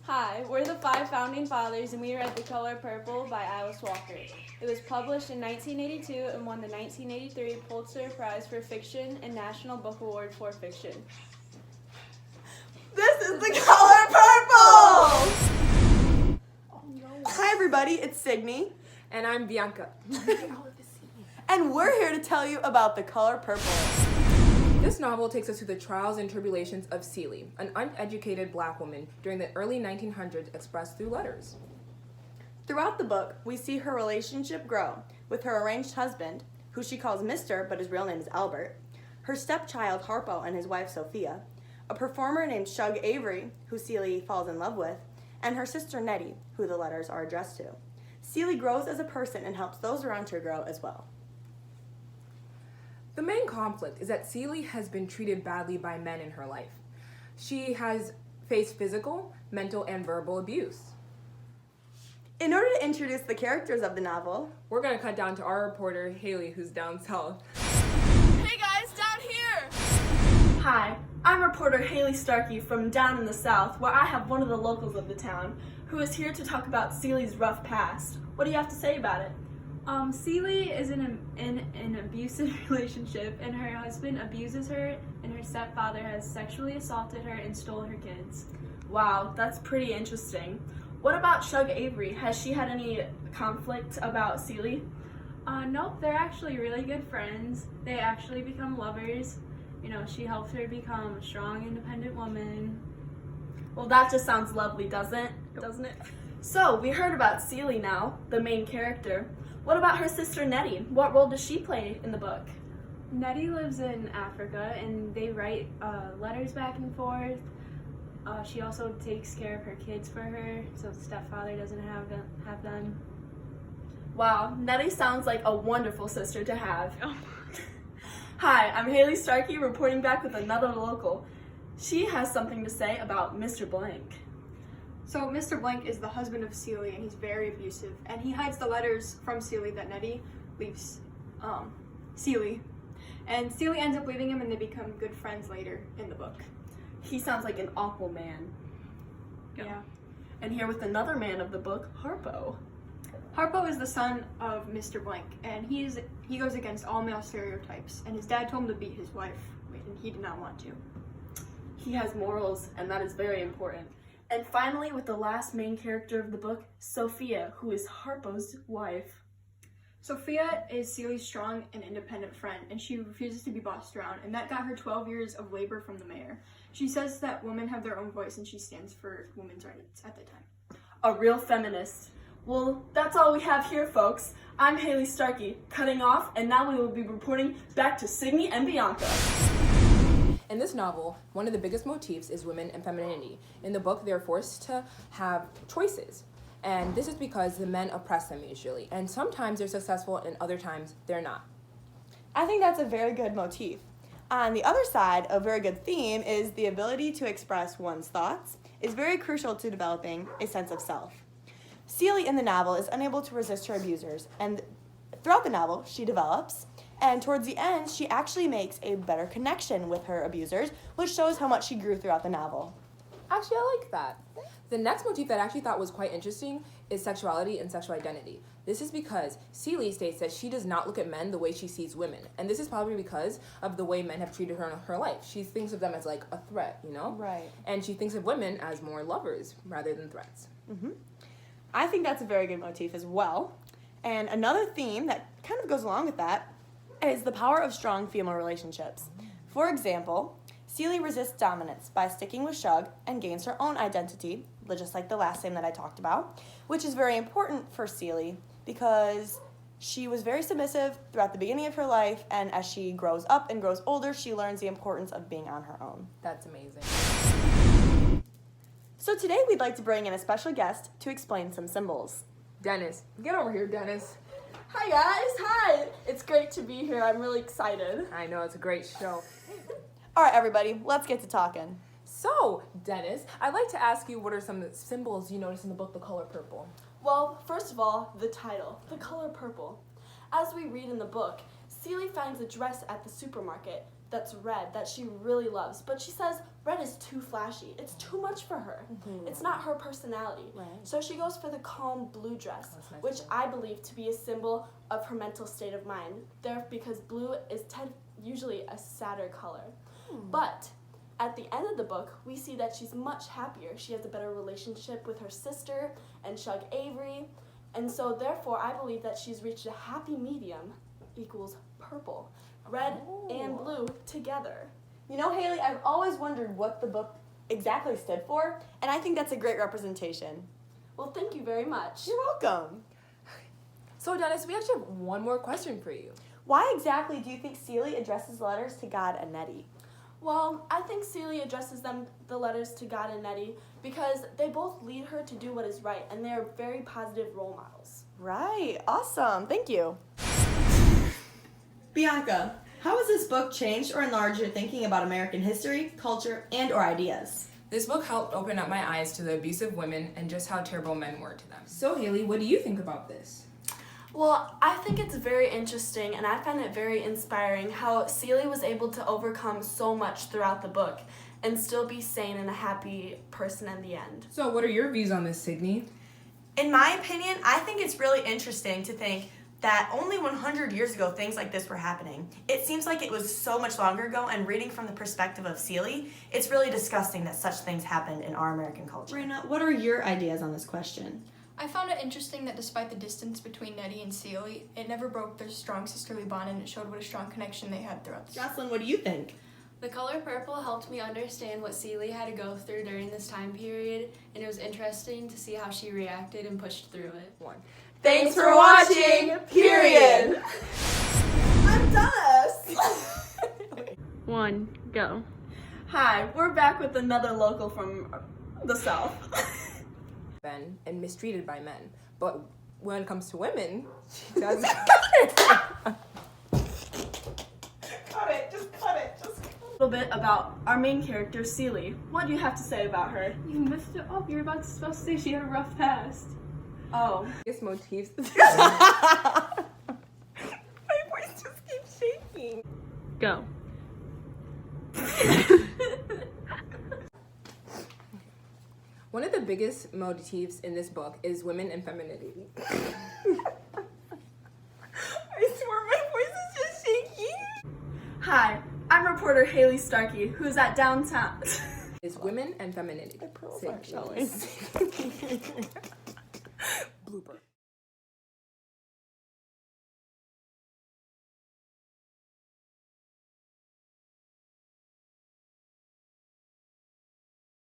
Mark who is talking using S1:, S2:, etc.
S1: Hi, we're the five founding fathers, and we read The Color Purple by Alice Walker. It was published in 1982 and won the 1983 Pulitzer Prize for Fiction and National Book Award for Fiction.
S2: This is The Color Purple! Hi everybody, it's Signe.
S3: And I'm Bianca.
S2: And we're here to tell you about The Color Purple.
S3: This novel takes us to the trials and tribulations of Celie, an uneducated black woman during the early 1900s expressed through letters.
S2: Throughout the book, we see her relationship grow with her arranged husband, who she calls Mr., but his real name is Albert, her stepchild Harpo and his wife Sophia, a performer named Shug Avery, who Celie falls in love with, and her sister Nettie, who the letters are addressed to. Celie grows as a person and helps those around her grow as well.
S3: The main conflict is that Celie has been treated badly by men in her life. She has faced physical, mental, and verbal abuse.
S2: In order to introduce the characters of the novel,
S3: We're going to cut down to our reporter, Haley, who's down south.
S4: Hey guys, down here!
S1: Hi, I'm reporter Haley Starkey from down in the south, where I have one of the locals of the town, who is here to talk about Celie's rough past. What do you have to say about it?
S5: Celie is in an abusive relationship, and her husband abuses her, and her stepfather has sexually assaulted her and stole her kids.
S1: Wow, that's pretty interesting. What about Shug Avery? Has she had any conflict about Celie?
S5: Nope, they're actually really good friends. They actually become lovers. You know, she helps her become a strong, independent woman.
S1: Well, that just sounds lovely, doesn't it? So, we heard about Celie now, the main character. What about her sister Nettie? What role does she play in the book?
S5: Nettie lives in Africa, and they write letters back and forth. She also takes care of her kids for her, so the stepfather doesn't have them.
S1: Wow, Nettie sounds like a wonderful sister to have. Hi, I'm Haley Starkey reporting back with another local. She has something to say about Mr. Blank.
S6: So Mr. Blank is the husband of Celie, and he's very abusive, and he hides the letters from Celie that Nettie leaves Celie. And Celie ends up leaving him, and they become good friends later in the book.
S1: He sounds like an awful man.
S6: Yeah.
S1: And here with another man of the book, Harpo.
S6: Harpo is the son of Mr. Blank, and he goes against all male stereotypes, and his dad told him to beat his wife, and he did not want to.
S1: He has morals, and that is very important. And finally, with the last main character of the book, Sophia, who is Harpo's wife.
S6: Sophia is Celie's strong and independent friend, and she refuses to be bossed around, and that got her 12 years of labor from the mayor. She says that women have their own voice, and she stands for women's rights at the time.
S1: A real feminist. Well, that's all we have here, folks. I'm Haley Starkey, cutting off, and now we will be reporting back to Signe and Bianca.
S3: In this novel, one of the biggest motifs is women and femininity. In the book, they're forced to have choices. And this is because the men oppress them usually. And sometimes they're successful and other times they're not.
S2: I think that's a very good motif. On the other side, a very good theme is the ability to express one's thoughts is very crucial to developing a sense of self. Celie in the novel is unable to resist her abusers, and throughout the novel, she develops, and towards the end, she actually makes a better connection with her abusers, which shows how much she grew throughout the novel.
S3: Actually, I like that. The next motif that I actually thought was quite interesting is sexuality and sexual identity. This is because Celie states that she does not look at men the way she sees women. And this is probably because of the way men have treated her in her life. She thinks of them as like a threat, you know?
S2: Right.
S3: And she thinks of women as more lovers rather than threats.
S2: Mm-hmm. I think that's a very good motif as well. And another theme that kind of goes along with that is the power of strong female relationships. For example, Celie resists dominance by sticking with Shug and gains her own identity, just like the last thing that I talked about, which is very important for Celie because she was very submissive throughout the beginning of her life, and as she grows up and grows older, she learns the importance of being on her own.
S3: That's amazing.
S2: So today we'd like to bring in a special guest to explain some symbols.
S3: Dennis, get over here, Dennis.
S1: Hi, guys. Hi. It's great to be here. I'm really excited.
S3: I know, it's a great show.
S2: All right, everybody, let's get to talking.
S3: So, Dennis, I'd like to ask you what are some symbols you notice in the book, The Color Purple?
S1: Well, first of all, the title, The Color Purple. As we read in the book, Celie finds a dress at the supermarket that's red that she really loves, but she says red is too flashy. It's too much for her. It's not her personality.
S2: Right.
S1: So she goes for the calm blue dress,
S3: That's nice.
S1: which I believe to be a symbol of her mental state of mind. There, because blue is usually a sadder color. But at the end of the book, we see that she's much happier. She has a better relationship with her sister and Shug Avery. And so therefore, I believe that she's reached a happy medium equals purple. Red and blue together.
S2: You know, Haley, I've always wondered what the book exactly stood for, and I think that's a great representation.
S1: Well, thank you very much.
S2: You're welcome.
S3: So, Dennis, we actually have one more question for you.
S2: Why exactly do you think Seeley addresses letters to God and Nettie?
S1: Well, I think Seeley addresses the letters to God and Nettie because they both lead her to do what is right, and they are very positive role models.
S2: Right. Awesome. Thank you.
S7: Bianca, how has this book changed or enlarged your thinking about American history, culture, and or ideas?
S3: This book helped open up my eyes to the abusive women and just how terrible men were to them. So, Haley, what do you think about this?
S1: Well, I think it's very interesting, and I find it very inspiring how Seeley was able to overcome so much throughout the book and still be sane and a happy person in the end.
S3: So, what are your views on this, Sydney?
S2: In my opinion, I think it's really interesting to think that only 100 years ago things like this were happening. It seems like it was so much longer ago, and reading from the perspective of Seeley, it's really disgusting that such things happened in our American culture.
S7: Raina, what are your ideas on this question?
S8: I found it interesting that despite the distance between Nettie and Seeley, it never broke their strong sisterly bond, and it showed what a strong connection they had throughout the story.
S7: Jocelyn, what do you think?
S9: The color purple helped me understand what Seeley had to go through during this time period, and it was interesting to see how she reacted and pushed through it.
S2: Thanks for watching, period. I'm done.
S5: 1, go.
S1: Hi, we're back with another local from the South.
S3: Men and mistreated by men. But when it comes to women, she does.
S1: A little bit about our main character, Seeley. What do you have to say about her?
S5: You messed it up. You were supposed to say she had a rough past.
S1: Oh.
S3: Biggest motifs.
S2: My voice just keeps shaking.
S5: Go.
S3: One of the biggest motifs in this book is women and femininity.
S2: I swear my voice is just shaking.
S1: Hi, I'm reporter Haley Starkey, who's at downtown.
S3: Is women and femininity.
S2: My pearls
S3: Say
S2: aren't showing.
S3: Blooper.